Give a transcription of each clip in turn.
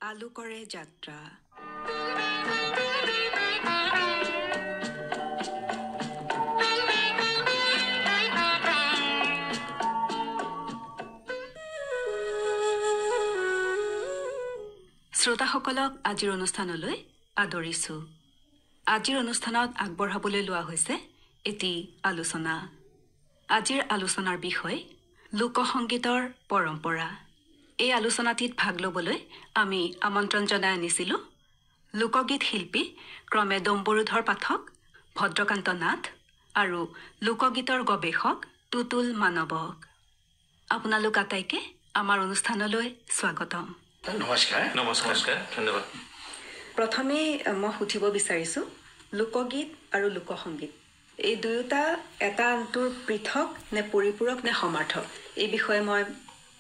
আলোকৰে যাত্ৰা। শ্ৰোতাসকলক আজিৰ অনুষ্ঠানলৈ আদৰিছো। আজিৰ অনুষ্ঠানত আগবঢ়াবলৈ লোৱা হৈছে এটি আলোচনা। আজিৰ আলোচনাৰ বিষয় লোকসংগীতৰ পৰম্পৰা। এই আলোচনাটিত ভাগ ল'বলৈ আমি আমন্ত্ৰণ জনাই আনিছিলোঁ লোকগীত শিল্পী ক্ৰমে ডম্বৰুধৰ পাঠক, ভদ্ৰকান্ত নাথ আৰু লোকগীতৰ গৱেষক তুতুল মানৱক। আপোনালোক আটাইকে আমাৰ অনুষ্ঠানলৈ স্বাগতম। নমস্কাৰ। নমস্কাৰ, ধন্যবাদ। প্ৰথমে মই সুধিব বিচাৰিছোঁ লোকগীত আৰু লোকসংগীত এই দুয়োটা এটা আনটোৰ পৃথক নে পৰিপূৰক নে সমাৰ্থক, এই বিষয়ে মই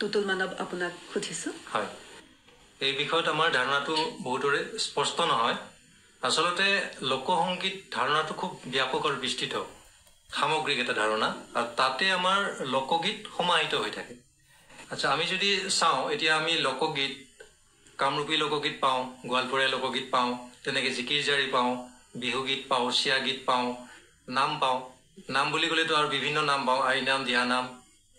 তুতুল মানৱ আপোনাক সুধিছোঁ। হয়, এই বিষয়ত আমাৰ ধাৰণাটো বহুতৰে স্পষ্ট নহয়। আচলতে লোকসংগীত ধাৰণাটো খুব ব্যাপক আৰু বিস্তৃত সামগ্ৰিক এটা ধাৰণা, আৰু তাতে আমাৰ লোকগীত সমাহিত হৈ থাকে। আচ্ছা, আমি যদি চাওঁ এতিয়া আমি লোকগীত কামৰূপী লোকগীত পাওঁ, গোৱালপৰীয়া লোকগীত পাওঁ, তেনেকৈ জিকিৰ জাৰি পাওঁ, বিহুগীত পাওঁ, চিয়া গীত পাওঁ, নাম পাওঁ। নাম বুলি ক'লেতো আৰু বিভিন্ন নাম পাওঁ, আইনাম, দিহানাম,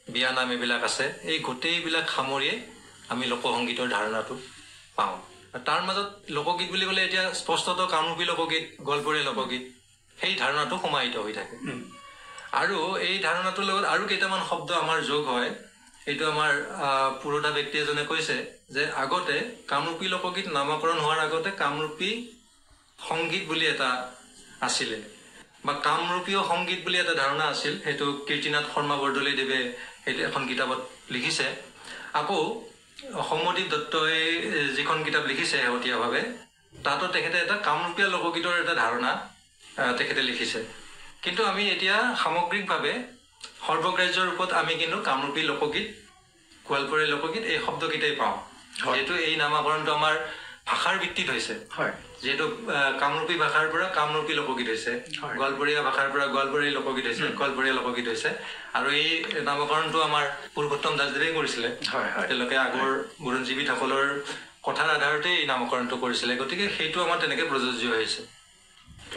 বিয়ানাম এইবিলাক আছে। এই গোটেইবিলাক সামৰিয়ে আমি লোকসংগীতৰ ধাৰণাটো পাওঁ। তাৰ মাজত লোকগীত বুলি ক'লে এতিয়া স্পষ্টত কামৰূপী লোকগীত, গোৱালপৰীয়া লোকগীত সেই ধাৰণাটো সমাহিত হৈ থাকে। আৰু এই ধাৰণাটোৰ লগত আৰু কেইটামান শব্দ আমাৰ যোগ হয়। এইটো আমাৰ পুৰোধা ব্যক্তি এজনে কৈছে যে আগতে কামৰূপী লোকগীত নামকৰণ হোৱাৰ আগতে কামৰূপী সংগীত বুলি এটা আছিলে, বা কামৰূপীয় সংগীত বুলি এটা ধাৰণা আছিল। সেইটো কীৰ্তিনাথ শৰ্মা বৰদলৈদেৱে সেইটো এখন কিতাপত লিখিছে। আকৌ সৌম্যদীপ দত্তই যিখন কিতাপ লিখিছে শেহতীয়াভাৱে, তাতো তেখেতে এটা কামৰূপীয় লোকগীতৰ এটা ধাৰণা তেখেতে লিখিছে। কিন্তু আমি এতিয়া সামগ্ৰিকভাৱে সৰ্বগ্ৰাহ্য ৰূপত আমি কিন্তু কামৰূপী লোকগীত, গোৱালপৰীয়া লোকগীত এই শব্দকেইটাই পাওঁ। যিহেতু এই নামাকৰণটো আমাৰ ভাষাৰ ভিত্তিত হৈছে। যিহেতু কামৰূপী ভাষাৰ পৰা কামৰূপী লোকগীত হৈছে, গোৱালপৰীয়া ভাষাৰ পৰা গোৱালপৰীয়া লোকগীত হৈছে, গোৱালপৰীয়া লোকগীত হৈছে। আৰু এই নামকৰণটো আমাৰ পুৰুষোত্তম দাসদেৱে কৰিছিলে। তেওঁলোকে আগৰ বুৰঞ্জীবিদসকলৰ কথাৰ আধাৰতে এই নামকৰণটো কৰিছিলে। গতিকে সেইটো আমাৰ তেনেকৈ প্ৰযোজ্য হৈছে।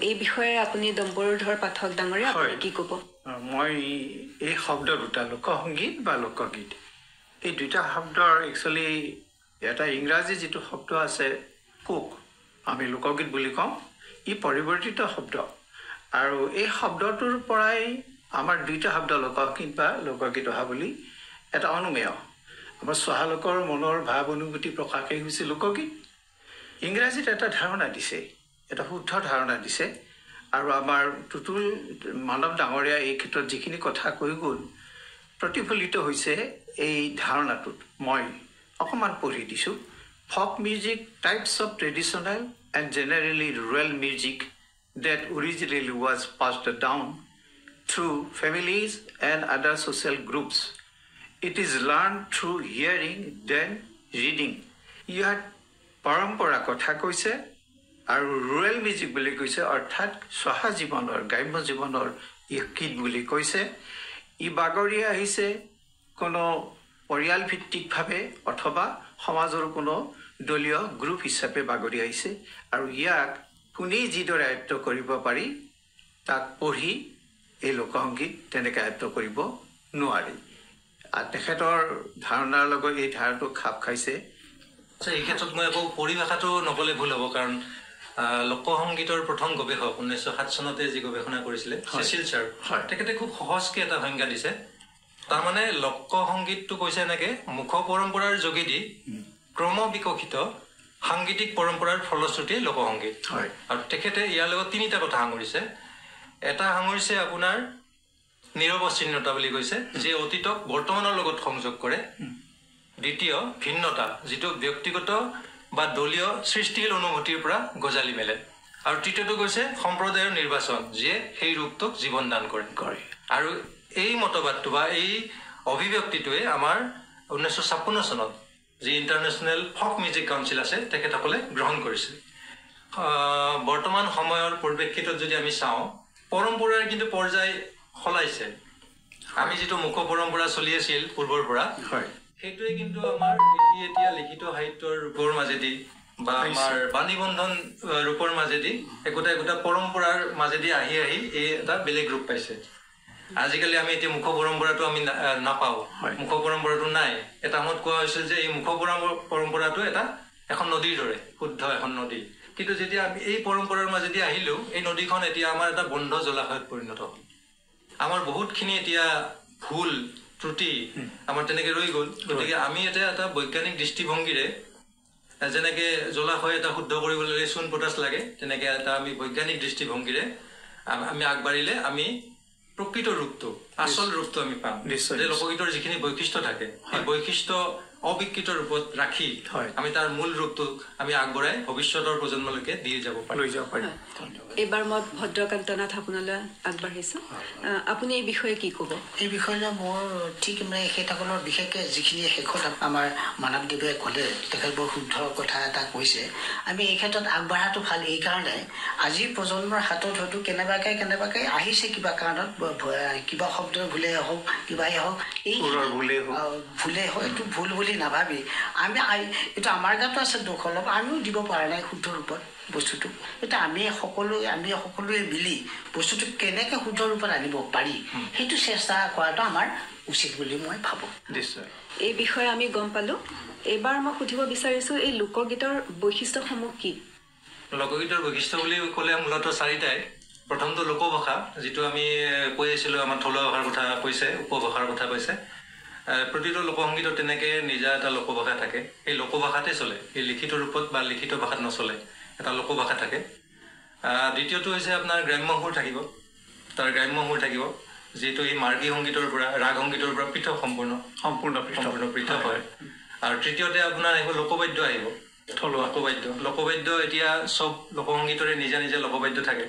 এই বিষয়ে আপুনি ডম্বৰুধৰ পাঠক ডাঙৰীয়া আপুনি কি ক'ব? মই এই শব্দ দুটা, লোকসংগীত বা লোকগীত, এই দুটা শব্দৰ একচুৱেলি এটা ইংৰাজী যিটো শব্দ আছে ফোক, আমি লোকগীত বুলি কওঁ, ই পৰিৱৰ্তিত শব্দ। আৰু এই শব্দটোৰ পৰাই আমাৰ দুইটা শব্দ লোকসংগীত বা লোকগীত অহা বুলি এটা অনুমেয়। আমাৰ চহালোকৰ মনৰ ভাৱ অনুভূতি প্ৰকাশেই হৈছে লোকগীত। ইংৰাজীত এটা ধাৰণা দিছে, এটা শুদ্ধ ধাৰণা দিছে। আৰু আমাৰ তুতুল মানৱ ডাঙৰীয়া এই ক্ষেত্ৰত যিখিনি কথা কৈ গ'ল প্ৰতিফলিত হৈছে এই ধাৰণাটোত। মই অকণমান পঢ়ি দিছোঁ। Folk music types of traditional and generally rural music that originally was passed down through families and other social groups. It is learned through hearing then reading. ইয়াত পৰম্পৰা কথা কৈছে আৰু ৰুৰেল মিউজিক বুলি কৈছে, অৰ্থাৎ চহা জীৱনৰ, গ্ৰাম্য জীৱনৰ গীত বুলি কৈছে। ই বাগৰি আহিছে কোনো পৰিয়াল ভিত্তিকভাৱে অথবা সমাজৰ কোনো দলীয় গ্ৰুপ হিচাপে বাগৰি আহিছে। আৰু ইয়াক কোনেই যিদৰে আয়ত্ব কৰিব পাৰি তাক পঢ়ি এই লোকসংগীত তেনেকৈ আয়ত্ব কৰিব নোৱাৰি। আৰু তেখেতৰ ধাৰণাৰ লগত এই ধাৰণাটো খাপ খাইছে। এই ক্ষেত্ৰত মই আকৌ পৰিভাষাটো নক'লে ভুল হ'ব, কাৰণ লোকসংগীতৰ প্ৰথম গৱেষক 1907 চনতে যি গৱেষণা কৰিছিলে চেচিল ছাৰ, তেখেতে খুব সহজকৈ এটা সংজ্ঞা দিছে। তাৰমানে লোকসংগীতটো কৈছে এনেকৈ মুখ পৰম্পৰাৰ যোগেদি ক্ৰমবিকশিত সাংগীতিক পৰম্পৰাৰ ফলশ্ৰুতিয়ে লোকসংগীত। আৰু তেখেতে ইয়াৰ লগত তিনিটা কথা সাঙুৰিছে। এটা সাঙুৰিছে আপোনাৰ নিৰৱচ্ছিন্নতা বুলি কৈছে, যে অতীতক বৰ্তমানৰ লগত সংযোগ কৰে। দ্বিতীয় ভিন্নতা, যিটো ব্যক্তিগত বা দলীয় সৃষ্টিশীল অনুভূতিৰ পৰা গজালি মেলে। আৰু তৃতীয়টো কৈছে সম্প্ৰদায়ৰ নিৰ্বাচন, যিয়ে সেই ৰূপটোক জীৱন দান কৰে। আৰু এই মতবাদটো বা এই অভিব্যক্তিটোৱে আমাৰ 1956 চনত যি ইণ্টাৰনেশ্যনেল ফক মিউজিক কাউন্সিল আছে তেখেতসকলে গ্ৰহণ কৰিছে। বৰ্তমান সময়ৰ পৰিপ্ৰেক্ষিতত যদি আমি চাওঁ, পৰম্পৰাৰ কিন্তু পৰ্যায় সলাইছে। আমি যিটো মুখ পৰম্পৰা চলি আছিল পূৰ্বৰ পৰা, সেইটোৱে কিন্তু আমাৰ এতিয়া লিখিত সাহিত্যৰ ৰূপৰ মাজেদি বা আমাৰ বাণীবন্ধন ৰূপৰ মাজেদি একোটা পৰম্পৰাৰ মাজেদি আহি এই এটা বেলেগ ৰূপ পাইছে। আজিকালি আমি এতিয়া মুখ পৰম্পৰাটো আমি নাপাওঁ, মুখ পৰম্পৰাটো নাই। এটা সময়ত কোৱা হৈছিল যে এই মুখ পৰম্পৰাটো এখন নদীৰ দৰে, শুদ্ধ এখন নদী। কিন্তু যেতিয়া আমি এই পৰম্পৰাৰ মাজেদি আহিলো, এই নদীখন এতিয়া আমাৰ এটা বন্ধ জলাশয়ত পৰিণত হ'ল। আমাৰ বহুতখিনি এতিয়া ভুল ত্ৰুটি আমাৰ তেনেকে ৰৈ গ'ল। গতিকে আমি এটা বৈজ্ঞানিক দৃষ্টিভংগীৰে যেনেকে জলাশয় এটা শুদ্ধ কৰিবলৈ চূণ পটাছ লাগে, তেনেকে আমি বৈজ্ঞানিক দৃষ্টিভংগীৰে আমি আগবাঢ়িলে আমি প্ৰকৃত ৰূপটো, আচল ৰূপটো আমি পাম। যে লোকগীতৰ যিখিনি বৈশিষ্ট্য থাকে, সেই বৈশিষ্ট্য অবিকৃত ৰূপত ৰাখি আমি তাৰ মূল ৰূপটো আমি আগবঢ়াই ভৱিষ্যতৰ প্ৰজন্মলৈকে দি যাব পাৰিম। এইবাৰ মই ভদ্ৰকান্ত নাথ আপোনালৈ আগবাঢ়িছো। আপুনি এই বিষয়ে কি ক'ব? এই বিষয়ে মোৰ ঠিক সেইসকলৰ বিশেষকৈ যিখিনি শেষত আমাৰ মানৱদেৱে ক'লে, তেখেত বৰ শুদ্ধ কথা এটা কৈছে। আমি এই ক্ষেত্ৰত আগবঢ়াটো ভাল এইকাৰণে, আজিৰ প্ৰজন্মৰ হাতত হয়তো কেনেবাকৈ আহিছে কিবা কাৰণত, কিবা শব্দ ভুলেই হওক, কিবাই হওক, এই ভুলেই হওক, এইটো ভুল বুলি নাভাবি এইটো আমাৰ গাতো আছে দুখ অলপ, আমিও দিব পৰা নাই শুদ্ধ ৰূপত বস্তুটো। এতিয়া আমি সকলোৱে মিলি বস্তুটো কেনেকৈ শুদ্ধ ৰূপত আনিব পাৰি, সেইটো চেষ্টা কৰাটো আমাৰ উচিত বুলি মই ভাবোঁ। এই বিষয়ে আমি গম পালোঁ। এইবাৰ মই সুধিব বিচাৰিছোঁ, এই লোকগীতৰ বৈশিষ্ট্যসমূহ কি? লোকগীতৰ বৈশিষ্ট্য বুলি ক'লে মূলতঃ চাৰিটাই। প্ৰথমটো লোকভাষা, যিটো আমি কৈ আছিলোঁ, আমাৰ থলুৱা ভাষাৰ কথা কৈছে, উপভাষাৰ কথা কৈছে। প্ৰতিটো লোকসংগীতত তেনেকৈ নিজা এটা লোকভাষা থাকে, সেই লোকভাষাতে চলে, এই লিখিত ৰূপত বা লিখিত ভাষাত নচলে, এটা লোকভাষা থাকে। দ্বিতীয়টো হৈছে আপোনাৰ গ্ৰাম্য সুৰ থাকিব, তাৰ গ্ৰাম্য সুৰ থাকিব, যিটো এই মাৰ্গী সংগীতৰ পৰা, ৰাগ সংগীতৰ পৰা পৃথক, সম্পূৰ্ণ পৃথক হয়। আৰু তৃতীয়তে আপোনাৰ আহিব লোকবাদ্য, আহিব থলুৱা লোকবাদ্য। এতিয়া চব লোকসংগীতৰে নিজা নিজা লোকবাদ্য থাকে,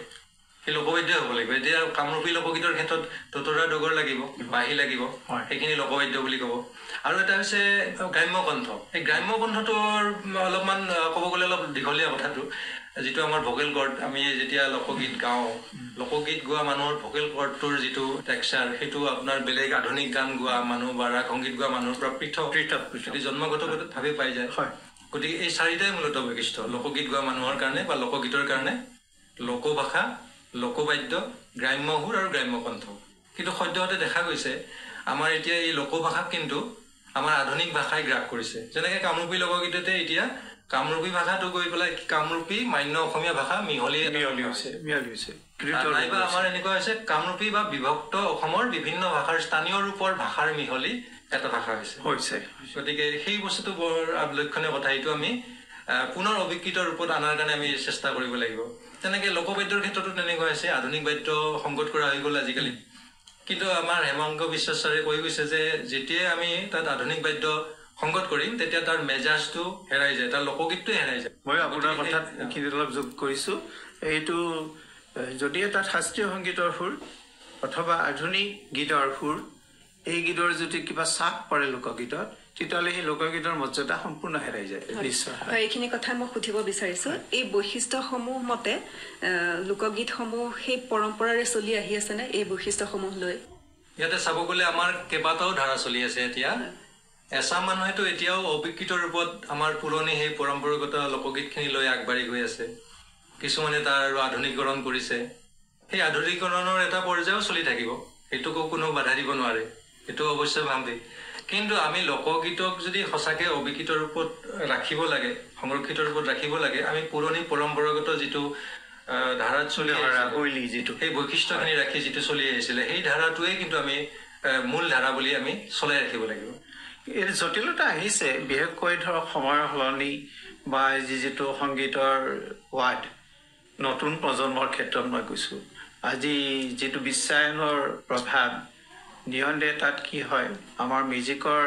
সেই লোকবাদ্যই হ'ব লাগিব। এতিয়া কামৰূপী লোকগীতৰ ক্ষেত্ৰত দোতৰা ডগৰ লাগিব, বাঁহী লাগিব, সেইখিনি লোকবাদ্য বুলি ক'ব। আৰু এটা হৈছে গ্ৰাম্য কণ্ঠ। এই গ্ৰাম্য কণ্ঠটোৰ অলপমান ক'ব গ'লে অলপ দীঘলীয়া কথাটো, যিটো আমাৰ ভোকেল কৰ্ড, আমি যেতিয়া লোকগীত গাওঁ, লোকগীত গোৱা মানুহৰ ভোকেল কৰ্ডটোৰ যিটো টেক্সাৰ, সেইটো আপোনাৰ বেলেগ আধুনিক গান গোৱা মানুহ বা ৰাগ সংগীত গোৱা মানুহৰ পৰা পৃথক জন্মগতভাৱে পাই যায়। গতিকে এই চাৰিটাই মূলত বৈশিষ্ট্য লোকগীত গোৱা মানুহৰ কাৰণে বা লোকগীতৰ কাৰণে: লোকভাষা, লোকবাদ্য, গ্ৰাম্য সুৰ আৰু গ্ৰাম্য কণ্ঠ। কিন্তু সদ্যহতে দেখা গৈছে আমাৰ এতিয়া এই লোকভাষাক কিন্তু আমাৰ আধুনিক ভাষাই গ্ৰাস কৰিছে। যেনেকৈ কামৰূপী লোকগীততে এতিয়া কামৰূপী ভাষাটো গৈ পেলাই কামৰূপী মান্য অসমীয়া ভাষা মিহলি হৈছে। নাইবা আমাৰ এনেকুৱা হৈছে কামৰূপী বা বিভক্ত অসমৰ বিভিন্ন ভাষাৰ স্থানীয় ৰূপৰ ভাষাৰ মিহলি এটা ভাষা হৈছে। গতিকে সেই বস্তুটো বৰ লক্ষণীয় কথা। এইটো আমি পুনৰ অবিকৃত ৰূপত অনাৰ কাৰণে আমি চেষ্টা কৰিব লাগিব। তেনেকৈ লোকবাদ্যৰ ক্ষেত্ৰতো তেনেকুৱা হৈছে, আধুনিক বাদ্য সংগত কৰা হৈ গ'ল আজিকালি। কিন্তু আমাৰ হেমাংগ বিশ্বাস ছাৰে কৈ গৈছে যে যেতিয়াই আমি তাত আধুনিক বাদ্য সংগত কৰিম, তেতিয়া তাৰ মেজাজটো হেৰাই যায়, তাৰ লোকগীতটো হেৰাই যায়। মই আপোনাৰ কথাত এইখিনি অলপ যোগ কৰিছোঁ। এইটো যদি এটা শাস্ত্ৰীয় সংগীতৰ সুৰ অথবা আধুনিক গীতৰ সুৰ, এই গীতৰ যদি কিবা চাপ পৰে লোকগীতত, তেতিয়াহ'লে সেই লোকগীতৰ মৰ্যাদা সম্পূৰ্ণ হেৰাই যায়। নিশ্চয় এইখিনি কথা মই সুধিব বিচাৰিছোঁ, এই বৈশিষ্ট্যসমূহ মতে লোকগীতসমূহ সেই পৰম্পৰাৰে চলি আহি আছেনে? এই বৈশিষ্ট্যসমূহ লৈ ইয়াতে চাব গ'লে আমাৰ কেইবাটাও ধাৰা চলি আছে। এতিয়া এচাম মানুহেতো এতিয়াও অবিকৃত ৰূপত আমাৰ পুৰণি সেই পৰম্পৰাগত লোকগীতখিনি লৈ আগবাঢ়ি গৈ আছে। কিছুমানে তাৰ আৰু আধুনিকীকৰণ কৰিছে। সেই আধুনিকীকৰণৰ এটা পৰ্যায়ও চলি থাকিব, সেইটোকো কোনো বাধা দিব নোৱাৰে, সেইটো অৱশ্যে ভাবি। কিন্তু আমি লোকগীতক যদি সঁচাকৈ অবিকৃত ৰূপত ৰাখিব লাগে, সংৰক্ষিত ৰূপত ৰাখিব লাগে, আমি পুৰণি পৰম্পৰাগত যিটো ধাৰাত চলি যিটো সেই বৈশিষ্ট্যখিনি ৰাখি যিটো চলি আহিছিলে, সেই ধাৰাটোৱে কিন্তু আমি মূল ধাৰা বুলি আমি চলাই ৰাখিব লাগিব। এই জটিলতা আহিছে, বিশেষকৈ ধৰক সময়ৰ সলনি বা যিটো সংগীতৰ ৱাৰ্ড নতুন প্ৰজন্মৰ ক্ষেত্ৰত মই কৈছোঁ। আজি যিটো বিশ্বায়নৰ প্ৰভাৱ, নিয়ন্ত্ৰণে তাত কি হয়, আমাৰ মিউজিকৰ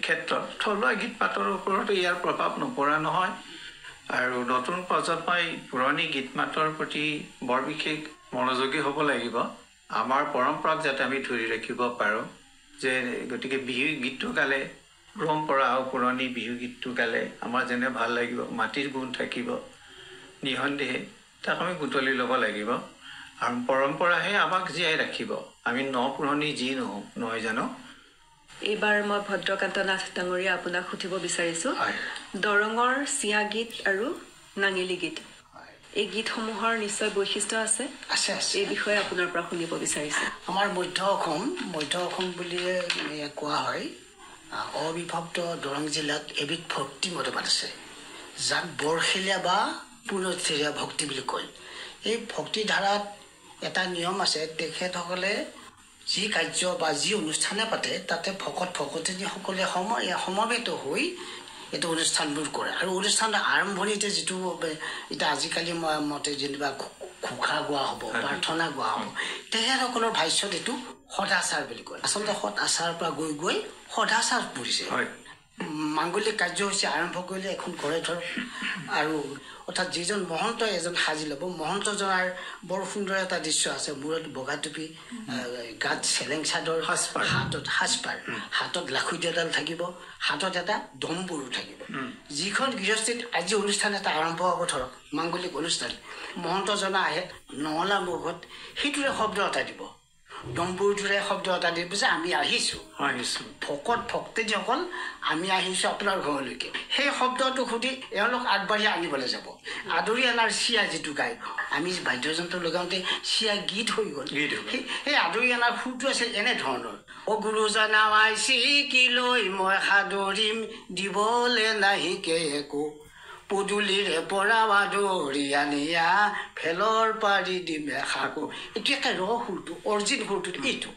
ক্ষেত্ৰত থলুৱা গীত মাতৰ ওপৰতো ইয়াৰ প্ৰভাৱ নপৰা নহয়। আৰু নতুন প্ৰজন্মই পুৰণি গীত মাতৰ প্ৰতি বৰ বিশেষ মনোযোগী হ'ব লাগিব, আমাৰ পৰম্পৰাক যাতে আমি ধৰি ৰাখিব পাৰোঁ। যে গতিকে বিহু গীতটো গালে, পৰম্পৰা আৰু পুৰণি বিহু গীতটো গালে আমাৰ যেনে ভাল লাগিব, মাটিৰ গুণ থাকিব, নিঃসন্দেহে তাক আমি বুটলি ল'ব লাগিব। আৰু পৰম্পৰাহে আমাক জীয়াই ৰাখিব। আমি পুৰণি যি নহয় জানো, এইবাৰ মই ভদ্ৰকান্ত নাথ ডাঙৰীয়া আপোনাক সুধিব বিচাৰিছোঁ দৰঙৰ চিয়া গীত আৰু নাঙেলি গীত এই গীতসমূহৰ নিশ্চয় বৈশিষ্ট্য আছে আছে আছে এই বিষয়ে আপোনাৰ পৰা শুনিব বিচাৰিছোঁ আমাৰ মধ্য অসম বুলিয়ে কোৱা হয় অবিভক্ত দৰং জিলাত এবিধ ভক্তি মতবাদ আছে যাক বৰশীলীয়া বা পুনৰুত্থিৰীয়া ভক্তি বুলি কয় এই ভক্তি ধাৰাত এটা নিয়ম আছে তেখেতসকলে যি কাৰ্য বা যি অনুষ্ঠানে পাতে তাতে ভকতনীসকলে সমবেত হৈ এইটো অনুষ্ঠানবোৰ কৰে আৰু অনুষ্ঠানৰ আৰম্ভণিতে যিটো এতিয়া আজিকালি মতে যেনিবা ঘোষা গোৱা হ'ব প্ৰাৰ্থনা গোৱা হ'ব তেখেতসকলৰ ভাষ্যত এইটো সদাচাৰ বুলি কয় আচলতে সৎ আচাৰৰ পৰা গৈ গৈ সদাচাৰ পৰিছে মাংগলিক কাৰ্যসূচী আৰম্ভ কৰিলে এখন ঘৰে ধৰক আৰু অৰ্থাৎ যিজন মহন্ত এজন সাজি ল'ব মহন্তজনাৰ বৰ সুন্দৰ এটা দৃশ্য আছে মূৰত বগা টুপি গাত চেলেং চাদৰ হাতত সাজপাৰ হাতত লাখুটি এডাল থাকিব হাতত এটা ডম্বৰু থাকিব যিখন গৃহস্থিত আজি অনুষ্ঠান এটা আৰম্ভ হ'ব ধৰক মাংগলিক অনুষ্ঠান মহন্তজনা আহে নহলা মুখত সেইটোৰে শব্দ এটা দিব ডম্বৰুটোৰে শব্দ এটা দিব যে আমি আহিছোঁ ভক্তনীসকল আমি আহিছোঁ আপোনাৰ ঘৰলৈকে সেই শব্দটো সুধি এওঁলোক আগবাঢ়ি আনিবলৈ যাব আদৰি অনাৰ চিয়া যিটো গায় আমি বাদ্যযন্ত্ৰ লগাওঁতে চিয়া গীত হৈ গ'ল সেই আদৰি অনাৰ সুৰটো আছিল এনেধৰণৰ অ গুৰুজনা কি লৈ মই সাদৰিম দিবলৈ নাহিকে একো পদূলিৰে পৰা আদৰি আনিয়া ফেলৰ পাৰি দিমে খাকো এইটো এটা সুৰটো অৰিজিন সুৰটো এইটো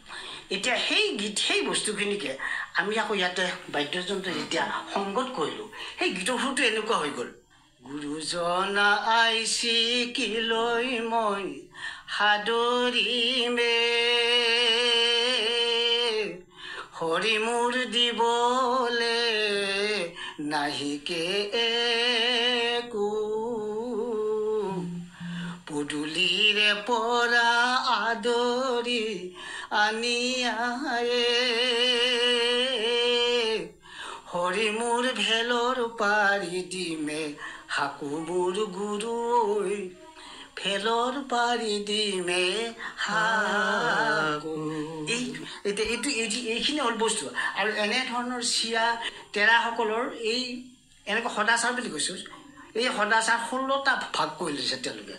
এতিয়া সেই গীত সেই বস্তুখিনিকে আমি আকৌ ইয়াতে বাদ্যযন্ত্ৰ যেতিয়া সংগত কৰিলোঁ সেই গীতৰ সুৰটো এনেকুৱা হৈ গ'ল গুৰুজনা আইছি কি লৈ মই সাদৰিমে হৰি মোৰ দিবলে নাহিকে একো পদূলিৰে পৰা আদৰি আনিয়ায়ে হৰি মোৰ ভেলৰ পাৰি দিমে হাকু মোৰ গুৰু ফেলৰ পাৰি দিমে হাকু এইখিনি হ'ল বস্তু আৰু এনেধৰণৰ চিয়া তেৰাসকলৰ এই এনেকুৱা সদাচাৰ বুলি কৈছোঁ এই সদাচাৰ 16টা ভাগ কৰি লৈছে তেওঁলোকে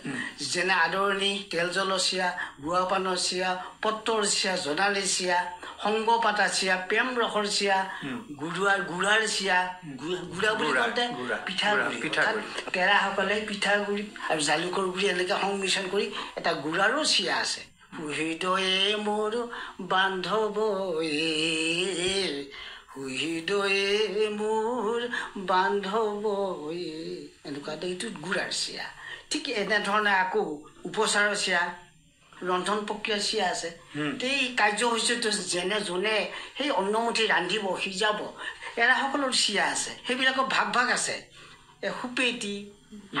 যেনে আদৰণি তেল জলৰ চিয়া গুৱা পাণৰ চিয়া পত্ৰৰ চিয়া জনালী চিয়া সংগ পাতা চিয়া প্ৰেম ৰসৰ চিয়া গুড়াৰ চিয়া গুড়া বুলি কওঁতে পিঠাগুড়ি তেৰাসকলে পিঠাগুড়ি আৰু জালুকৰ গুড়ি এনেকৈ সংমিশ্ৰণ কৰি এটা গুড়াৰো চিয়া আছে হৃদয়ে মোৰ বান্ধৱয়ে হৃদয়ে মোৰ বান্ধৱয়ে এনেকুৱা এইটো গুড়াৰ চিয়া ঠিক এনেধৰণে আকৌ উপচাৰৰ চিয়া ৰন্ধন প্ৰক্ৰিয়া চিয়া আছে এই কাৰ্যসূচীটো যেনে যোনে সেই অন্নমুঠি ৰান্ধিব সিজাব এৰাসকলৰ চিয়া আছে সেইবিলাকৰ ভাগ আছে সুপেটি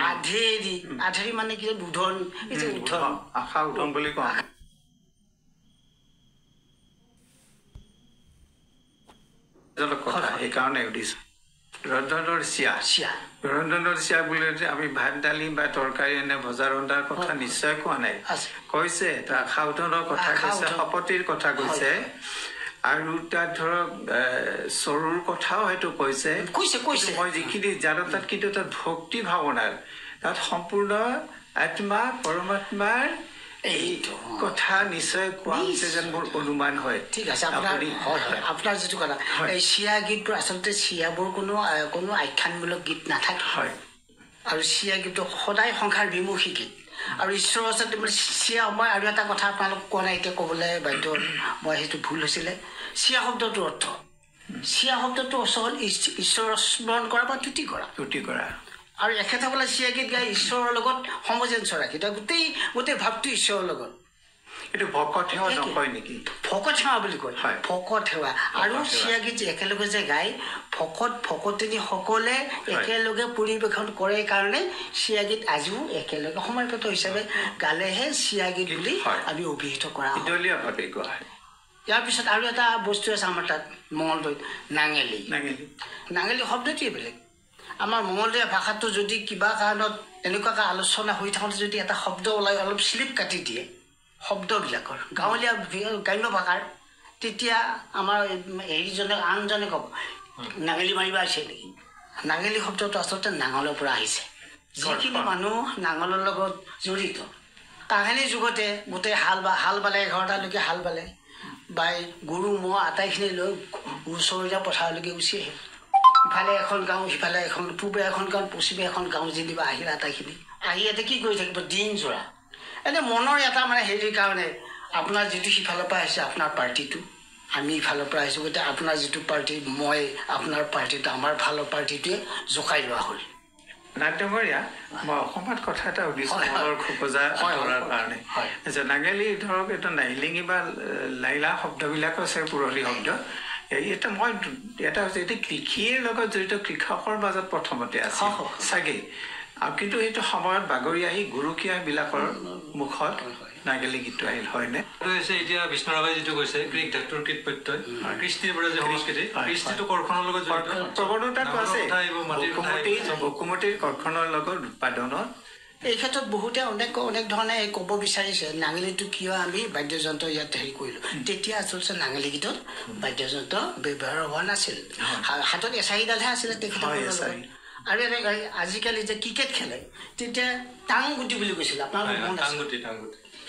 আধেৰি মানে কি উধন এই যে উধন আশা উধন বুলি কোৱা কথা সেইকাৰণে সুধিছোঁ ৰন্ধনৰ চিয়া বুলি আমি ভাত দালি বা তৰকাৰী এনে ভজা ৰন্ধাৰ কথা নিশ্চয় কোৱা নাই কৈছে তাৰ খাউধনৰ কথা কৈছে শপতিৰ কথা কৈছে আৰু তাত ধৰক চৰুৰ কথাও হয়তো কৈছে মই যিখিনি জানো তাত কিন্তু তাত ভক্তি ভাৱনাৰ তাত সম্পূৰ্ণ আত্মা পৰমাত্মাৰ এই কথা নিশ্চয় কোৱা হৈছে যেন মোৰ অনুমান হয় ঠিক আছে আপোনাৰ যিটো কথা এই চিয়া গীতবোৰ আচলতে চিয়াবোৰ কোনো আখ্যানমূলক গীত নাথাকে হয় আৰু চিয়া গীতটো সদায় সংসাৰ বিমুখী গীত আৰু ঈশ্বৰৰ ওচৰত চিয়া মই আৰু এটা কথা আপোনালোক কোৱা নাই এতিয়া ক'বলৈ বাধ্য মই সেইটো ভুল হৈছিলে চিয়া শব্দটোৰ অৰ্থ চিয়া শব্দটোৰ অৰ্থ হ'ল ঈশ্বৰৰ স্মৰণ কৰা বা তুতি কৰা আৰু এখেতসকলে চিয়া গীত গাই ঈশ্বৰৰ লগত সমজেঞ্চ ৰাখি গোটেই ভাৱটো ঈশ্বৰৰ লগত এইটো ভকত সেৱা নকয় নেকি ভকত সেৱা বুলি কয় ভকত সেৱা আৰু চিয়া গীত যে একেলগে যে গাই ভকতনীসকলে একেলগে পৰিৱেশন কৰে কাৰণে চিয়া গীত আজিও একেলগে সমৰ্পিত হিচাপে গালেহে চিয়া গীত বুলি আমি অভিহিত কৰা হয় ইয়াৰ পিছত আৰু এটা বস্তু আছে আমাৰ তাত মঙলদৈত নাঙেলি শব্দটোৱে বেলেগ আমাৰ মঙলদৈয়া ভাষাটো যদি কিবা কাৰণত এনেকুৱাকৈ আলোচনা হৈ থাকোঁতে যদি এটা শব্দ ওলাই অলপ শ্লিপ কাটি দিয়ে শব্দবিলাকৰ গাঁৱলীয়া গ্ৰাম্য ভাষাৰ তেতিয়া আমাৰ হেৰিজনে আনজনে ক'ব নাঙেলি মাৰিব আহিছে নেকি নাঙেলি শব্দটো আচলতে নাঙলৰ পৰা আহিছে যিখিনি মানুহ নাঙলৰ লগত জড়িত কাহিনী যুগতে গোটেই হাল বালে 11টালৈকে হাল বালে বাই গৰু ম'হ আটাইখিনি লৈ ওচৰীয়া পথাৰলৈকে গুচি আহিল ইফালে এখন গাঁও সিফালে এখন পূবে এখন গাঁও পশ্চিমে এখন গাঁও যেনিবা আহিল আটাইখিনি আহি ইয়াতে কি কৰি থাকিব দিন যোৰা এনে মনৰ এটা মানে হেৰিৰ কাৰণে আপোনাৰ যিটো সিফালৰ পৰা আহিছে আপোনাৰ পাৰ্টিটো আমি ইফালৰ পৰা আহিছোঁ গতিকে আপোনাৰ যিটো পাৰ্টি মই আপোনাৰ পাৰ্টিটো আমাৰ ভালৰ পাৰ্টিটোৱে জোকাই লোৱা হ'ল নাট্যমৰীয়া মই অসমত কথা এটা সুধিছোঁ মনৰ খোকোজা কৰাৰ কাৰণে যে নাঙেলি ধৰক এটা নাইলিঙি বা লাইলা শব্দবিলাক আছে পুৰণি শব্দ এটা মই এটা হৈছে এইটো কৃষিৰ লগত জড়িত কৃষকৰ মাজত প্ৰথমতে আছে চাগে আৰু কিন্তু সেইটো সময়ত বাগৰি আহি গৰুকীয়াবিলাকৰ মুখত নাগেলি গীতটো আহিল হয়নে এতিয়া বিষ্ণুৰাভাই যিটো কৈছে কৃষ ধাতুৰ কৃত প্ৰত্যয় কৃষ্টিৰ পৰা যে সংস্কৃতি কৃষ্টিটো কৰ্ষণৰ লগত প্ৰৱণতাটো আছে বসুমতীৰ কৰ্ষণৰ লগত উৎপাদনৰ এই ক্ষেত্ৰত বহুতে অনেক ধৰণে ক'ব বিচাৰিছে নাঙেলিটো কিয় আমি বাদ্যযন্ত্ৰ ইয়াত হেৰি কৰিলোঁ তেতিয়া আচলতে নাঙেলি গীতত বাদ্যযন্ত্ৰ ব্যৱহাৰ হোৱা নাছিল হাতত এচাৰিডালহে আছিলে তেখেতৰ আৰু আজিকালি যে ক্ৰিকেট খেলে তেতিয়া টাংগুটি বুলি কৈছিল আপোনালোকৰ মন আছে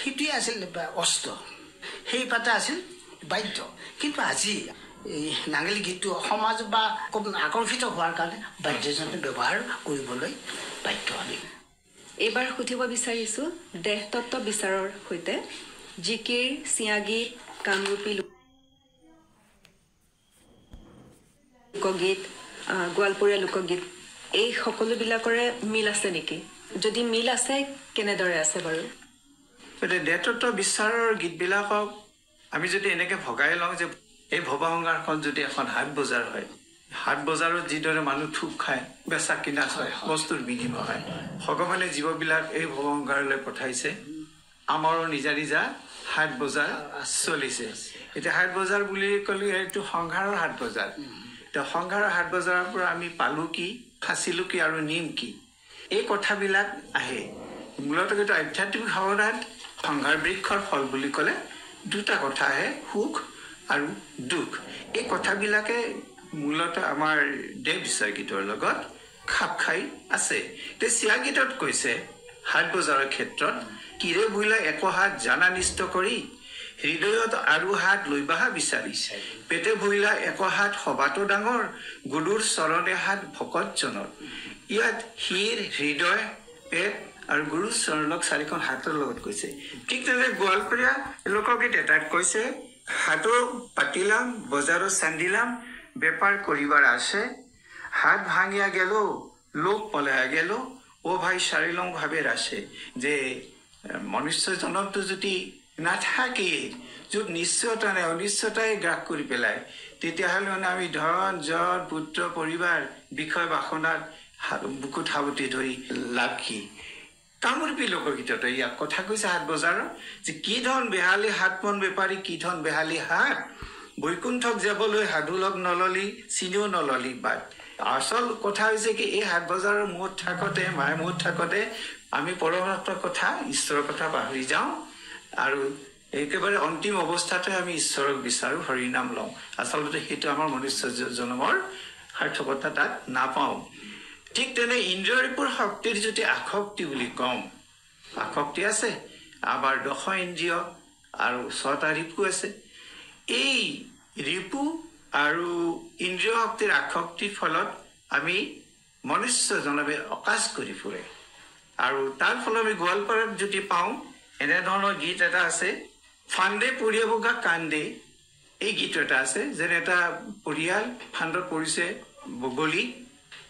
সেইটোৱে আছিল অস্ত্ৰ সেই পাতে আছিল বাদ্য কিন্তু আজি এই নাঙেলি গীতটো সমাজ বা আকৰ্ষিত হোৱাৰ কাৰণে বাদ্যযন্ত্ৰ ব্যৱহাৰ কৰিবলৈ বাধ্য আমি এইবাৰ সুধিব বিচাৰিছোঁ দেহতত্ত্ব বিচাৰৰ সৈতে জিকিৰ চিয়াগীত কামৰূপী লোকগীত গোৱালপৰীয়া লোকগীত এই সকলোবিলাকৰে মিল আছে নেকি যদি মিল আছে কেনেদৰে আছে বাৰু গতিকে দেহতত্ত্ব বিচাৰৰ গীতবিলাকক আমি যদি এনেকৈ ভগাই লওঁ যে এই ভৱসংসাৰখন যদি এখন হাট বজাৰ হয় হাট বজাৰত যিদৰে মানুহ থুপ খায় বেচা কিনা হয় বস্তুৰ বিনিময় হয় ভগৱানে জীৱবিলাক এই ভৱসংসাৰলৈ পঠাইছে আমাৰো নিজা নিজা হাট বজাৰ চলিছে এতিয়া হাট বজাৰ বুলি ক'লে এইটো সংসাৰৰ হাট বজাৰ এতিয়া সংসাৰৰ হাট বজাৰৰ পৰা আমি পালোঁ কি খাচিলোঁ কি আৰু নিম কি এই কথাবিলাক আহে মূলত কিন্তু আধ্যাত্মিক ভাৱনাত সংসাৰ বৃক্ষৰ ফল বুলি ক'লে দুটা কথা আহে সুখ আৰু দুখ এই কথাবিলাকে মূলত আমাৰ দেহ বিচাৰ গীতৰ লগত খাপ খাই আছে এতিয়া চিয়া গীতত কৈছে হাট বজাৰৰ ক্ষেত্ৰত কিৰে ভুলা এক হাত জানা নিষ্ট কৰি হৃদয়ত আৰু হাত লৈ বাহা বিচাৰি পেটে ভুলা এক হাত সবাতো ডাঙৰ গুৰুৰ চৰণে হাত ভকতজনৰ ইয়াত শিৰ হৃদয় পেট আৰু গুৰু চৰণক চাৰিখন হাতৰ লগত কৈছে ঠিক তেনেদৰে গোৱালপৰীয়া লোকগীত এটাত কৈছে হাতো পাতিলাম বজাৰত চান্দিলাম বেপাৰ কৰিবাৰ আছে হাত ভাঙিয়া গেল লোক পলাইয়া গেল ও ভাই চাৰিলং ভাবে আছে যে মনুষ্য জনমটো যদি নাথাকে য'ত নিশ্চয়তা নাই অনিশ্চয়তাই গ্ৰাস কৰি পেলায় তেতিয়াহ'লে মানে আমি ধন জন পুত্ৰ পৰিবাৰ বিষয় বাসনাত বুকুত সাৱটি ধৰি লাভ কি কামৰূপী লোকগীতত ইয়াক কথা কৈছে হাট বজাৰৰ যে কি ধন বেহালী হাত মন বেপাৰী কি ধন বেহালী হাত বৈকুণ্ঠক যাবলৈ সাধু লগ নললি চিনিও নললি বাট আচল কথা হৈছে কি এই হাট বজাৰৰ মুহূৰ্ত থাকোঁতে মায়ে মুহূৰ্ত থাকোঁতে আমি পৰমাত্মাৰ কথা ঈশ্বৰৰ কথা পাহৰি যাওঁ আৰু একেবাৰে অন্তিম অৱস্থাতে আমি ঈশ্বৰক বিচাৰোঁ হৰিনাম লওঁ আচলতে সেইটো আমাৰ মনুষ্য জন্মৰ সাৰ্থকতা তাত নাপাওঁ ঠিক তেনে ইন্দ্ৰিয়ৰ শক্তিৰ যদি আসক্তি বুলি কওঁ আসক্তি আছে আমাৰ 10 ইন্দ্ৰিয় আৰু 6টা ৰিপু আছে এই ৰিপু আৰু ইন্দ্ৰিয় শক্তিৰ আসক্তিৰ ফলত আমি মনুষ্য জনমে অকাশ কৰি ফুৰে আৰু তাৰ ফলত আমি গোৱালপাৰাত যদি পাওঁ এনেধৰণৰ গীত এটা আছে ফান্দে পৰিয়া বগা কান্দে এই গীত এটা আছে যেনে এটা পৰিয়াল ফান্দত পৰিছে বগলী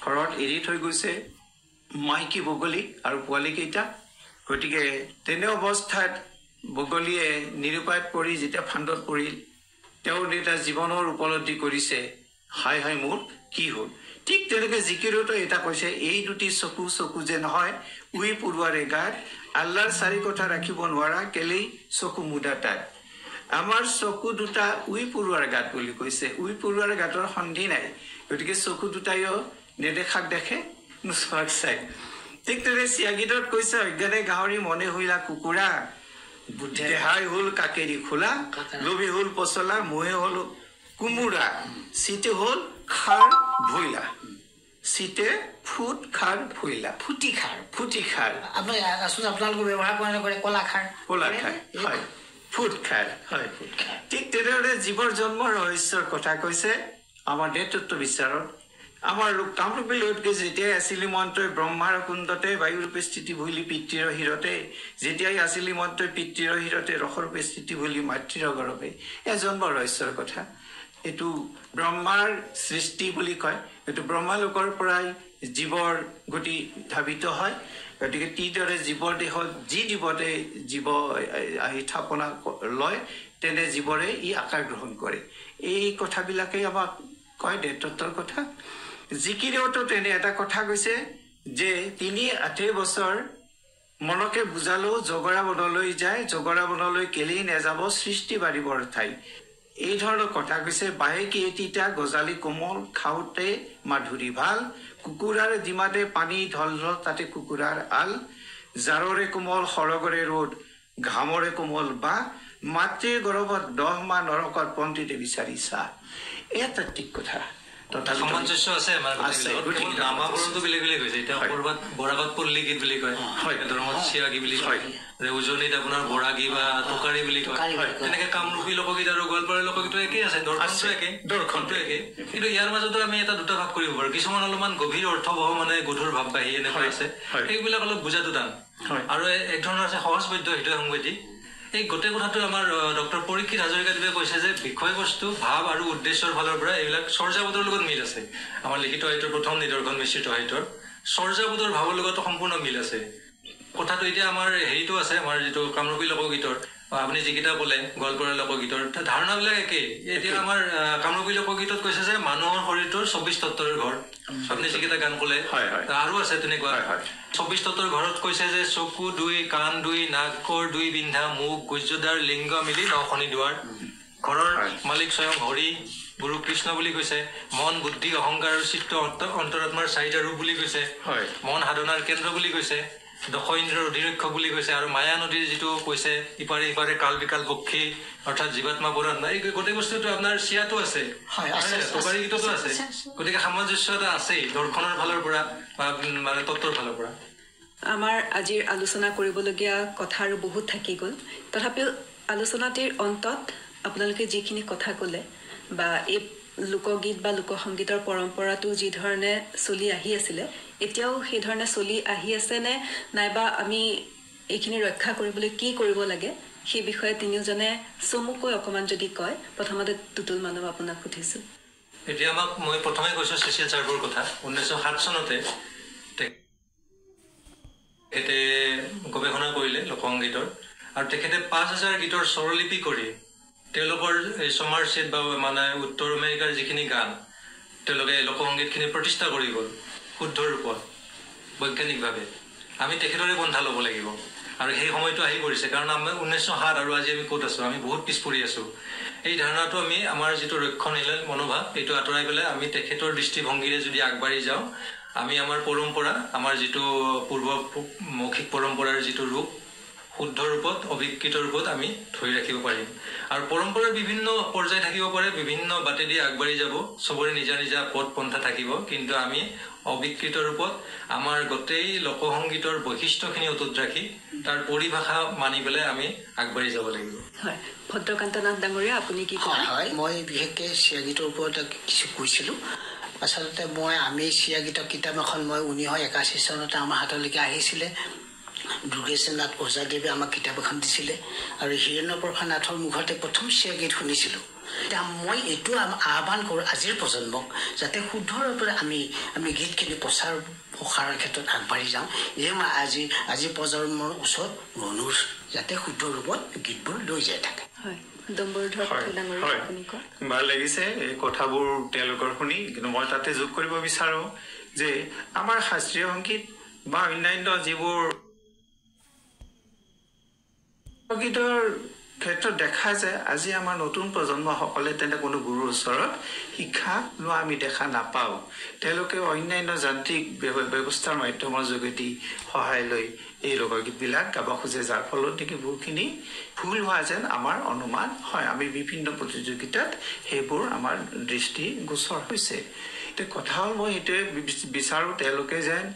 ঘৰত এৰি থৈ গৈছে মাইকী বগলী আৰু পোৱালীকেইটা গতিকে তেনে অৱস্থাত বগলীয়ে নিৰুপায়ত পৰি যেতিয়া ফান্দত পৰিল তেওঁৰ এটা জীৱনৰ উপলব্ধি কৰিছে হাই হাই মোৰ কি হ'ল ঠিক তেনেকৈ জিকিৰতো এটা কৈছে এই দুটি চকু যে নহয় উই পৰুৱাৰে গাত আল্লাৰ চাৰি কথা ৰাখিব নোৱাৰা কেলেই চকু মুদা তাত আমাৰ চকু দুটা উই পৰুৱাৰ গাত বুলি কৈছে উই পৰুৱাৰ গাঁতৰ সন্ধি নাই গতিকে চকু দুটাইও নেদেখাক দেখে নোচোৱাক চাই ঠিক তেনেদৰে চিয়া গীতত কৈছে অজ্ঞানে গাহৰি মনে হৈলা কুকুৰা দেহাই হ'ল কাকেৰি খোলা লোভি হ'ল পচলা মোহে হ'ল কুমুৰা চিতে হ'ল খাৰ ভৈলা চিতে ফুট খাৰ ভৈলা ফুটি খাৰ আপুনি আচলতে আপোনালোকে ব্যৱহাৰ কৰে কলা খাৰ হয় ফুট খাৰ হয় ঠিক তেনেদৰে জীৱৰ জন্মৰ ৰহস্যৰ কথা কৈছে আমাৰ নেতৃত্ব বিচাৰত আমাৰ কামৰূপী লোককে যেতিয়াই আছিলি মন্ত্ৰই ব্ৰহ্মাৰ কুণ্ডতে বায়ুৰূপে স্থিতি ভুলি পিতৃৰ হিৰতে যেতিয়াই আছিলি মন্ত্ৰই পিতৃৰ হিৰতে ৰসৰূপে স্থিতি ভুলি মাতৃৰ গৰ্ভে এয়া জন্মৰ ৰহস্যৰ কথা এইটো ব্ৰহ্মাৰ সৃষ্টি বুলি কয় এইটো ব্ৰহ্মালোকৰ পৰাই জীৱৰ গতি ধাবিত হয় গতিকে তিদৰে জীৱৰ দেহত যি জীৱতে জীৱ আহি স্থাপনা লয় তেনে জীৱৰে ই আকাৰ গ্ৰহণ কৰে এই কথাবিলাকেই আমাক কয় নেতৃত্বৰ কথা জিকিৰেওতো তেনে এটা কথা কৈছে যে ৩-৮ বছৰ মনকে বুজালেও জগৰা বনলৈ যায় জগৰা বনলৈ কেলেই নেযাব সৃষ্টি বাঢ়িবৰ ঠাই এই ধৰণৰ কথা কৈছে বাহেকি এটিটা গজালি কোমল খাওঁতে মাধুৰী ভাল কুকুৰাৰ ডিমাতে পানী ঢল ঢল তাতে কুকুৰাৰ আল জাৰৰে কোমল সৰগৰে ৰ'দ ঘামৰে কোমল বা মাতৃৰ গৰ্ভত 10 মাহ নৰকত পন্থীতে বিচাৰি চা এটা ঠিক কথা সামঞ্জস্য আছে আমাৰ নামাকৰণটো বেলেগ বেলেগ হৈছে এতিয়া ক'ৰবাত বৰাগত পল্লী গীত বুলি কয় ধৰ্মত চিৰাগী বুলি কয় উজনিত আপোনাৰ বৰাগী বা টোকাৰী বুলি কয় তেনেকে কামৰূপী লোকগীত আৰু গোৱালপাৰা লোকগীতো একেই আছে দৰ্শনটো একে কিন্তু ইয়াৰ মাজতো আমি এটা দুটা ভাগ কৰিব পাৰো কিছুমান অলপমান গভীৰ অৰ্থবহ মানে গধুৰ ভাৱ বাঢ়ি এনেকুৱা আছে সেইবিলাক অলপ বুজাটো টান আৰু এক ধৰণৰ আছে সহজবদ্ধ হৃদয় সংবেদী এই গোটেই কথাটো আমাৰ ডক্টৰ পৰীক্ষিত হাজৰিকাদেৱে কৈছে যে বিষয়বস্তু ভাৱ আৰু উদ্দেশ্যৰ ফালৰ পৰা এইবিলাক চৰ্যাবোধৰ লগত মিল আছে আমাৰ লিখিত সাহিত্যৰ প্ৰথম নিদৰ্শন মিশ্ৰিত সাহিত্যৰ চৰ্যাবোধৰ ভাৱৰ লগত সম্পূৰ্ণ মিল আছে কথাটো এতিয়া আমাৰ হেৰিটো আছে আমাৰ যিটো কামৰূপী লোকগীতৰ আপুনি যিকেইটা ক'লে গোৱালপাৰা লোকগীতৰ ধাৰণাবিলাক একেই এতিয়া আমাৰ কামৰূপী লোকগীতত কৈছে যে মানুহৰ শৰীৰটোৰ 24 তত্ত্বৰ ঘৰ আপুনি যিকেইটা গান ক'লে আৰু আছে তেনেকুৱা 24 তত্ত্বৰ ঘৰত কৈছে যে চকু 2 কাণ 2 নাকৰ 2 বিন্ধা মুখ গুজ্জদাৰ লিংগ মিলি 9 খনি দুৱাৰ ঘৰৰ মালিক স্বয়ং হৰি গুৰু কৃষ্ণ বুলি কৈছে মন বুদ্ধি অহংকাৰ আৰু চিত্ত অন্তৰাত্মাৰ 4টা ৰূপ বুলি কৈছে মন সাধনাৰ কেন্দ্ৰ বুলি কৈছে দশ ইন্দ্ৰৰ অধিৰক্ষক বুলি কৈছে আৰু মায়া নদীৰ যিটো কৈছে ইপাৰে কাল বিকাল পক্ষী অৰ্থাৎ জীৱাত্মা পুৰাণ এই গোটেই বস্তুটো আপোনাৰ চিয়াটো আছে টোকাৰী গীততো আছে গতিকে সামঞ্জস্য এটা আছেই দৰ্শনৰ ফালৰ পৰা বা মানে তত্ত্বৰ ফালৰ পৰা আমাৰ আজিৰ আলোচনা কৰিবলগীয়া কথা আৰু বহুত থাকি গ'ল তথাপিও আলোচনাটিৰ অন্তত আপোনালোকে যিখিনি কথা ক'লে বা এই লোকগীত বা লোকসংগীতৰ পৰম্পৰাটো যি ধৰণে চলি আহি আছিলে এতিয়াও সেই ধৰণে চলি আহি আছে নে নাইবা আমি এইখিনি ৰক্ষা কৰিবলৈ কি কৰিব লাগে সেই বিষয়ে তিনিওজনে চমুকৈ অকণমান যদি কয় প্ৰথমতে টুটুল মানৱ আপোনাক সুধিছোঁ এতিয়া আমাক মই প্ৰথমে কৈছোঁ চেচিয়েল চাৰ্ভৰ কথা 1907 চনতে তেখেতে গৱেষণা কৰিলে লোকসংগীতৰ আৰু তেখেতে 5000 গীতৰ স্বৰলিপি কৰি তেওঁলোকৰ এই সমাৰচেট বা মানে উত্তৰ আমেৰিকাৰ যিখিনি গান তেওঁলোকে লোকসংগীতখিনি প্ৰতিষ্ঠা কৰি গ'ল শুদ্ধ ৰূপত বৈজ্ঞানিকভাৱে আমি তেখেতৰে পন্থা ল'ব লাগিব আৰু সেই সময়টো আহি পৰিছে কাৰণ আমি 1907 আৰু আজি আমি ক'ত আছোঁ আমি বহুত পিছ পৰি আছোঁ এই ধাৰণাটো আমি আমাৰ যিটো ৰক্ষণশীল মনোভাৱ এইটো আঁতৰাই পেলাই আমি তেখেতৰ দৃষ্টিভংগীৰে যদি আগবাঢ়ি যাওঁ আমি আমাৰ পৰম্পৰা আমাৰ যিটো পূৰ্ব মৌখিক পৰম্পৰাৰ যিটো ৰূপ শুদ্ধ ৰূপত অবিকৃত ৰূপত আমি ধৰি ৰাখিব পাৰিম আৰু পৰম্পৰাৰ বিভিন্ন পৰ্যায় থাকিব পাৰে বিভিন্ন বাটেদি আগবাঢ়ি যাব সবৰে নিজা নিজা পথ পন্থা থাকিব কিন্তু আমি অবিকৃত ৰূপত আমাৰ গোটেই লোকসংগীতৰ বৈশিষ্ট্যখিনি অটুট ৰাখি তাৰ পৰিভাষা মানি পেলাই আমি আগবাঢ়ি যাব লাগিব হয় ভদ্ৰকান্ত নাথ ডাঙৰীয়া আপুনি কি কয় হয় মই বিশেষকৈ চিয়াগীতৰ ওপৰত কিছু কৈছিলোঁ আচলতে আমি চিয়াগীতৰ কিতাপ এখন মই 1981 চনতে আমাৰ হাতলৈকে আহিছিলে দুৰ্গেশ্বৰ নাথ ওজাদেৱে আমাক কিতাপ এখন দিছিলে আৰু হীৰেন্দ্ৰপ্ৰভা নাথৰ মুখতে প্ৰথম চিয়াগীত শুনিছিলোঁ এতিয়া মই এইটো আহ্বান কৰোঁ আজিৰ প্ৰজন্মক যাতে শুদ্ধ ৰূপে আমি গীতখিনি প্ৰসাৰৰ ক্ষেত্ৰত আগবাঢ়ি যাওঁ এই মই আজি প্ৰজন্মৰ ওচৰত অনুৰোধ যাতে শুদ্ধ ৰূপত গীতবোৰ লৈ যাই থাকে ভাল লাগিছে এই কথাবোৰ তেওঁলোকৰ শুনি কিন্তু মই তাতে যোগ কৰিব বিচাৰোঁ যে আমাৰ শাস্ত্ৰীয় সংগীত বা অন্যান্য যিবোৰ গীতৰ ক্ষেত্ৰত দেখা যায় আজি আমাৰ নতুন প্ৰজন্মসকলে তেনে কোনো গুৰুৰ ওচৰত শিক্ষা লোৱা আমি দেখা নাপাওঁ তেওঁলোকে অন্যান্য যান্ত্ৰিক ব্যৱস্থাৰ মাধ্যমৰ যোগেদি সহায় লৈ এই লোকগীতবিলাক গাব খোজে যাৰ ফলত নেকি বহুখিনি ভুল হোৱা যেন আমাৰ অনুমান হয় আমি বিভিন্ন প্ৰতিযোগিতাত সেইবোৰ আমাৰ দৃষ্টিগোচৰ হৈছে এতিয়া কথা হ'ল মই এইটোৱে বিচাৰোঁ তেওঁলোকে যেন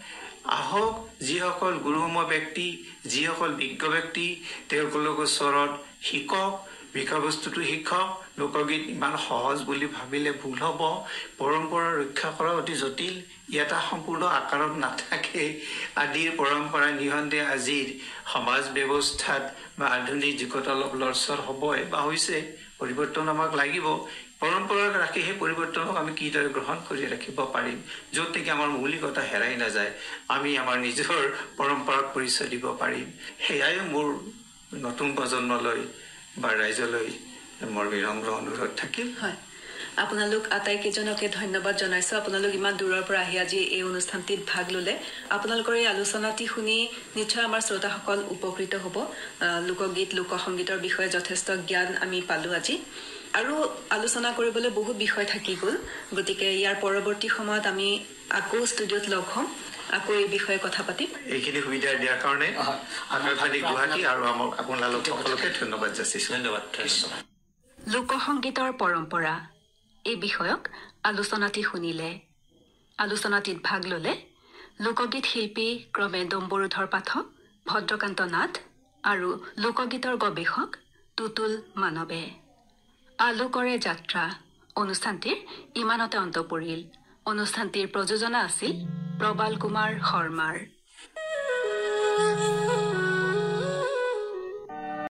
আহক যিসকল গুৰুসম ব্যক্তি যিসকল বিজ্ঞ ব্যক্তি তেওঁলোকৰ ওচৰত শিকক বিষয়বস্তুটো শিকক লোকগীত ইমান সহজ বুলি ভাবিলে ভুল হ'ব পৰম্পৰা ৰক্ষা কৰা অতি জটিল এটা সম্পূৰ্ণ আকাৰত নাথাকে আদিৰ পৰম্পৰা নিহন্তে আজিৰ সমাজ ব্যৱস্থাত বা আধুনিক যুগত অলপ লৰচৰ হ'বই বা হৈছে পৰিৱৰ্তন আমাক লাগিব পৰম্পৰাক ৰাখি সেই পৰিৱৰ্তনক আমি কিদৰে গ্ৰহণ কৰি ৰাখিব পাৰিম য'ত নেকি আমাৰ মৌলিকতা হেৰাই নাযায় আমি আমাৰ নিজৰ পৰম্পৰাক পৰিচয় দিব পাৰিম সেয়াই মোৰ নতুন প্ৰজন্মলৈ বা ৰাইজলৈ মোৰ বিনম্ৰ অনুৰোধ থাকিল হয় আপোনালোক আটাইকেইজনকে ধন্যবাদ জনাইছোঁ আপোনালোক ইমান দূৰৰ পৰা আহি আজি এই অনুষ্ঠানটিত ভাগ ল'লে আপোনালোকৰ এই আলোচনাটি শুনি নিশ্চয় আমাৰ শ্ৰোতাসকল উপকৃত হ'ব লোকগীত লোকসংগীতৰ বিষয়ে যথেষ্ট জ্ঞান আমি পালোঁ আজি আৰু আলোচনা কৰিবলৈ বহুত বিষয় থাকি গ'ল গতিকে ইয়াৰ পৰৱৰ্তী সময়ত আমি আকৌ ষ্টুডিঅ'ত লগ হ'ম আকৌ এই বিষয়ে কথা পাতিম এইখিনি সুবিধা দিয়াৰ কাৰণে আকাশবাণী গুৱাহাটী আৰু আপোনালোক সকলোকে ধন্যবাদ যাচিছোঁ ধন্যবাদ লোকসংগীতৰ পৰম্পৰা এই বিষয়ক আলোচনাটি শুনিলে আলোচনাটিত ভাগ ল'লে লোকগীত শিল্পী ক্ৰমে ডম্বৰুধৰ পাঠক ভদ্ৰকান্ত নাথ আৰু লোকগীতৰ গৱেষক তুতুল মানৱে আলোকৰে যাত্ৰা অনুষ্ঠানটিৰ ইমানতে অন্ত পৰিল অনুষ্ঠানটিৰ প্ৰযোজনা আছিল প্ৰবাল কুমাৰ শৰ্মাৰ